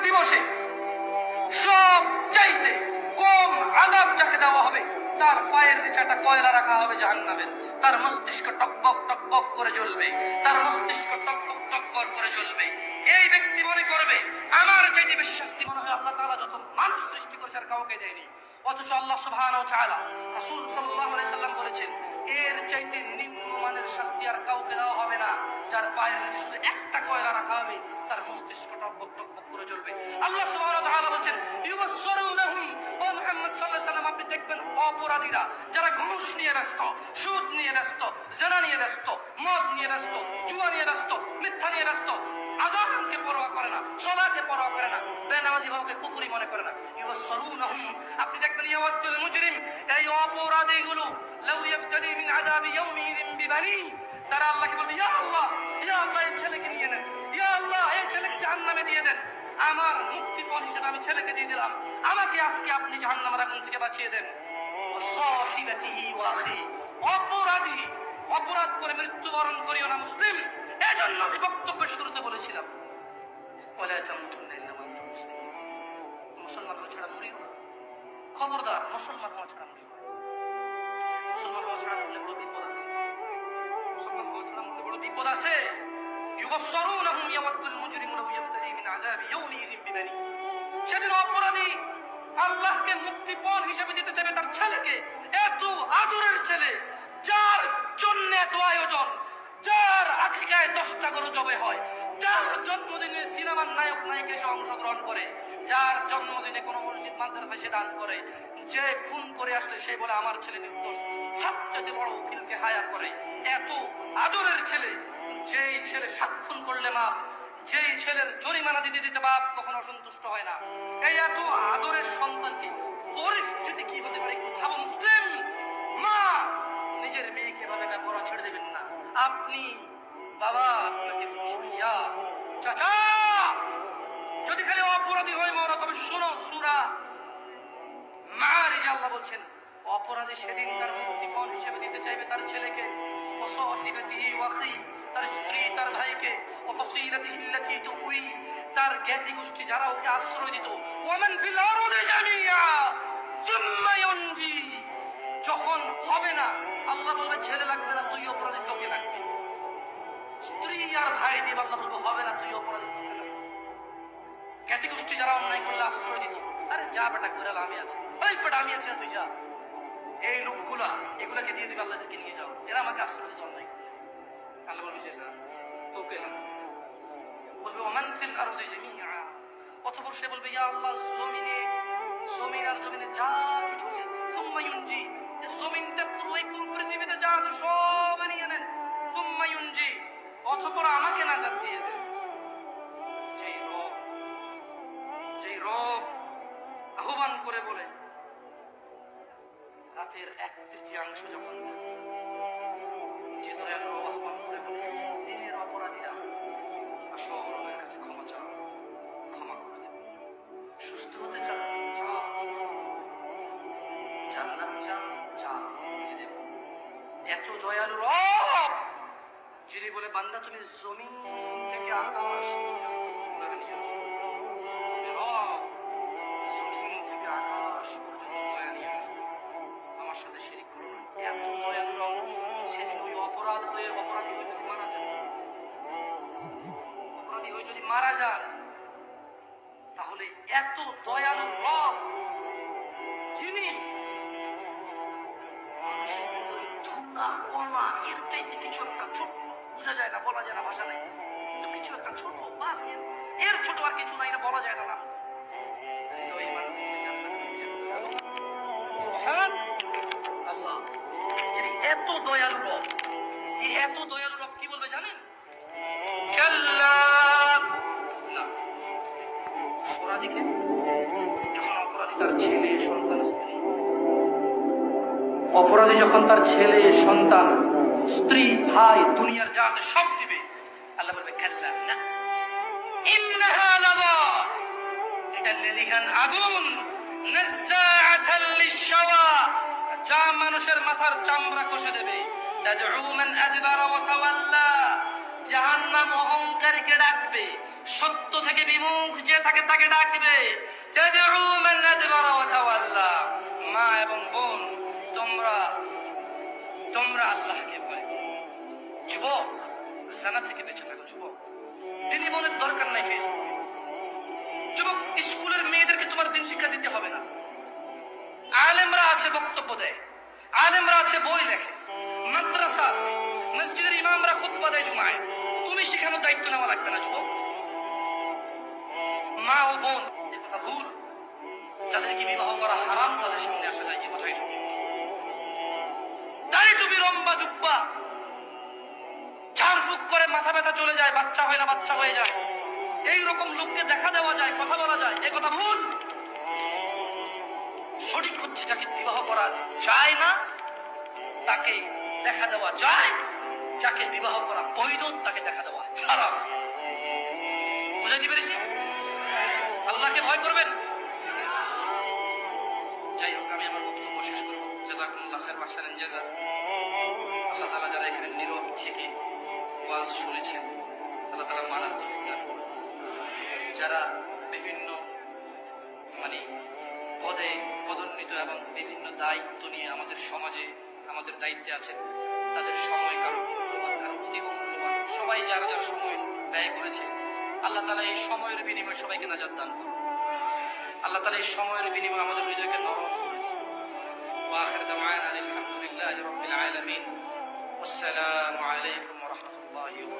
দিবসে সব চাইতে কম আযাব যাকে দেওয়া হবে, তার পায়ের নিচে একটা কয়লা রাখা হবে জাহান্নামের, তার মস্তিষ্ক টকবক টকবক করে জ্বলবে, তার মস্তিষ্ক টকবক টকবক করে জ্বলবে। এই ব্যক্তি মনে করবে আমার চাইতে বেশি শাস্তি মনে হয় আল্লাহ তাআলা যত মানুষ সৃষ্টি করেছে আর কাউকে দেয়নি। অথচ আল্লাহ সুবহানাহু ওয়া তাআলা, রাসূল সাল্লাল্লাহু আলাইহি সাল্লাম বলেছেন এর চাইতে নিম্নমানের শাস্তি আর কাউকে দেওয়া হবে না, যার পায়ের নিচে শুধু একটা কয়লা রাখা হবে, তার মস্তিষ্ক টকবক টকবক করে জ্বলবে। আল্লাহ সুবহানাহু ওয়া তাআলা বলেন ইউবাসসিরুনাহুম, ও মুহাম্মদ সাল্লাল্লাহু আলাইহি সাল্লাম আপনি দেখবেন অপরাধীরা যারা ঘুষ নিয়ে ব্যস্ত, সুদ নিয়ে ব্যস্ত, জিনা নিয়ে ব্যস্ত, মদ নিয়ে ব্যস্ত, জুয়া নিয়ে ব্যস্ত, মিথ্যা নিয়ে ব্যস্ত, আযানকে পরোয়া করে না, সালাতকে পরোয়া করে না, বেনামাজি ভাবকে কুফরি মনে করে না। ইউবাসসিরুনাহুম, আপনি দেখবেন ইয়াওয়াদুল মুজরিম, এই অপরাধীগুলো লাউ ইফতাদি মিন আযাবি ইয়াউমিন বিবানি, তারা আল্লাহকে বলবে ইয়া আল্লাহ এই ছেলেকে নিয়ে নেন, ইয়া আল্লাহ এই ছেলেকে জাহান্নামে দিয়ে দেন, আমার মুক্তিপণ হিসেবে আমি ছেলেকে দিয়ে দিলাম, আমাকে আজকে আপনি জাহান্নামের আগুন থেকে বাঁচিয়ে দেন। ওয়াসাহিবাতিহি ওয়া আখি, অপরাধী অপরাধ করে মৃত্যুবরণ করিও না মুসলিম। এজন্য আমি বক্তব্যের শুরুতে বলেছিলাম ওয়ালা তামুতুন্না ইল্লা ওয়া আনতুম মুসলিমুন, মুসলমান হওয়া ছাড়া মরিও না, খবরদার মুসলমান হওয়া ছাড়া মরিও না। মুসলমান হওয়া ছাড়া মরলে বড় বিপদ আছে, মুসলমান হওয়া ছাড়া মরলে বড় বিপদ আছে। ইউবাসসিরুনাহুম ইয়াওয়াদুল মুজরিমু লাউ ইফতাদি মিন আযাবি ইয়াউমিন বিবানি, সেদিন অপরাধী আল্লাহকে মুক্তিপণ হিসেবে দিতে চাইবে তার ছেলেকে, এত আদরের ছেলে যার জন্য এত আয়োজন, যার আকিকায় 10টা গরু জবে হয়, যার জন্মদিনে সিনেমার নায়ক নায়িকা এসে অংশগ্রহণ করে, যার জন্মদিনে কোনো মসজিদ মাদ্রাসায় সে দান করে, যে খুন করে আসলে সে বলে আমার ছেলে নির্দোষ, সবচেয়ে বড় উকিলকে হায়ার করে, এত আদরের ছেলে, যেই ছেলে 7 খুন করলে মাপ, যেই ছেলের জরিমানা দিতে দিতে বাপ কখনো সন্তুষ্ট হয় না, এই এত আদরের সন্তানকে পরিস্থিতি কি হতে পারে একটু ভাবো মুসলিম। মা নিজের মেয়েকে এভাবে ব্যবহার ছেড়ে দেবেন না। আপনি বাবা, আপনাকে বলছি ইয়া চাচা, যদি খালি অপরাধী হয় মরা, তবে শোনো সূরা মাআরিজ আল্লাহ বলছেন অপরাধী সেদিন তার মুক্তিপণ হিসেবে দিতে চাইবে তার ছেলেকে, ওয়াসাহিবাতিহি ওয়া আখি, তার স্ত্রী তার ভাইকে, ওয়াফাসিলাতিহি আল্লাতী তুউই, তার জ্ঞাতি গোষ্ঠী যারা ওকে আশ্রয় দিত, ওয়ামান ফিল আরদি জামিয়া সুম্মা ইউনজি, যখন হবে না আল্লাহ বলবে ছেলে লাগবে না, তুই অপরাধী, তোকে লাগবে। স্ত্রী আর ভাই দিয়ে আল্লাহ বলবে হবে না, তুই অপরাধী, তোকে লাগবে। জ্ঞাতি গোষ্ঠী যারা অন্যায় করলে আশ্রয় দিত, আরে যা বেটা কইরাল আমি আছি, ওই বেটা আমি আছি না তুই যা, এই লোকগুলা এগুলাকে দিয়ে দিবে আল্লাহকে নিয়ে যাও, এরা আমাকে আশ্রয় দিত অন্যায় করে। আল্লাহ বলবে যে না, তোকে না, বলবে ওমান ফিল আরদি জামিআ, অতঃপর সে বলবে ইয়া আল্লাহ জমিন আর জমিনে যা কিছু আছে, সুম্মা ইউনজি, জমিনটা পুরো এই পৃথিবীতে যা আছে সব নিয়ে নেন, সুম্মা ইউনজি, অতঃপর আমাকে নাজাত দিয়ে দেন। যেই রব আহ্বান করে বলে রাতের 1/3 যখন, যে দয়ালু রব আহ্বান করে বলে দিনের অপরাধীরা আসো রবের কাছে ক্ষমা চাও, ক্ষমা করে দেব, সুস্থ হতে চাও চাও, জান্নাত চাও চাও, দিয়ে দেব। এত দয়ালু রব যিনি বলে বান্দা তুমি জমিন থেকে আকাশ পর্যন্ত তুলে নিয়ে আসো, রব জমিন থেকে আকাশ পর্যন্ত দয়া নিয়ে আসো, আমার সাথে শিরিক করো না। এত দয়ালু রব সেদিন ওই অপরাধ হয়ে অপরাধী হয়ে যদি মারা যান, অপরাধী হয়ে যদি মারা যান, তাহলে এত দয়ালু রব যিনি মানুষের ভিতরে ধোঁকা কণা এর চাইতে কিছু একটা ছোট, বোঝা যায় না, বলা যায় না, ভাষা নেই, কিন্তু কিছু একটা ছোট, বাস এর ছোট আর কিছু নাই, না বলা যায় না। আল্লাহ যিনি এত দয়ালু রব, এই এত দয়ালু রব কি বলবে জানেন? কাল্লা না, অপরাধীকে যখন অপরাধী তার ছেলে সন্তান স্ত্রী, অপরাধী যখন তার ছেলে সন্তান স্ত্রী ভাই দুনিয়ার যা আছে সব দিবে, আল্লাহ বলবে কাল্লা না, ইন্নাহা লাযা, এটা লেলিহান আগুন, নাযাআতাল লিশশাওয়া, যা মানুষের মাথার চামড়া কষে দেবে, তাদউ মান আদবারা ওয়া তাওয়াল্লা, জাহান্নাম অহংকারীকে ডাকবে, সত্য থেকে বিমুখ যে থাকে তাকে ডাকবে। তাদউ মান আদবারা ওয়া তাওয়াল্লা। মা এবং বোন, তোমরা আল্লাহকে ভয় করো। যুবক, জানা থেকে বেঁচে থাকো। যুবক, দিনী বোনের দরকার নাই ফেসবুকে। যুবক, স্কুলের মেয়েদেরকে তোমার দিন শিক্ষা দিতে হবে না। আলেমরা আছে, বক্তব্য দেয়, আলেমরা আছে, বই লেখে, মাদ্রাসা আছে, মসজিদের ইমামরা খুতবা দেয় জুমায়। তুমি শেখানোর দায়িত্ব নেওয়া লাগবে না। যুবক, মা ও বোন, এ কথা ভুল। যাদেরকে বিবাহ করা হারাম তাদের সামনে আসা যায়, এ কথাই শুনি। দাড়ি টুপি, লম্বা জুব্বা, ঝাড়ফুঁক করে মাথা ব্যথা চলে যায়, বাচ্চা হয় না বাচ্চা হয়ে যায়, এইরকম লোককে দেখা দেওয়া যায়, কথা বলা যায়, এ কথা ভুল। সঠিক হচ্ছে যাকে বিবাহ করা যায় না তাকে দেখা দেওয়া যায়, যাকে বিবাহ করা বৈধ তাকে দেখা দেওয়া হারাম। বুঝাইতে পেরেছি? আল্লাহকে ভয় করবেন। যাই হোক, আমি আমার বক্তব্য শেষ করবো। জাযাকুমুল্লাহ খাইর ওয়া আহসানাল জাযা। আল্লাহ তাআলা যারা এখানে নীরব থেকে ওয়াজ শুনেছেন, আল্লাহ তাআলা মানার তৌফিক দান করুন। যারা বিভিন্ন পদে পদোন্নীত এবং বিভিন্ন দায়িত্ব নিয়ে আমাদের সমাজে আমাদের দায়িত্বে আছেন, তাদের সময় কারো মূল্যবান, কারো অধিক মূল্যবান, সবাই যারা যারা সময় ব্যয় করেছে, আল্লাহ তাআলা এই সময়ের বিনিময়ে সবাইকে নাজাত দান করুন। আল্লাহ তাআলা এই সময়ের বিনিময়ে আমাদের হৃদয়কে নরম করে দিন। ওয়া আখির দাওয়ানা আলহামদুলিল্লাহি রাব্বিল আলামিন। ওয়াসসালামু আলাইকুম ওয়া রাহমাতুল্লাহি ওয়া বারাকাতুহু।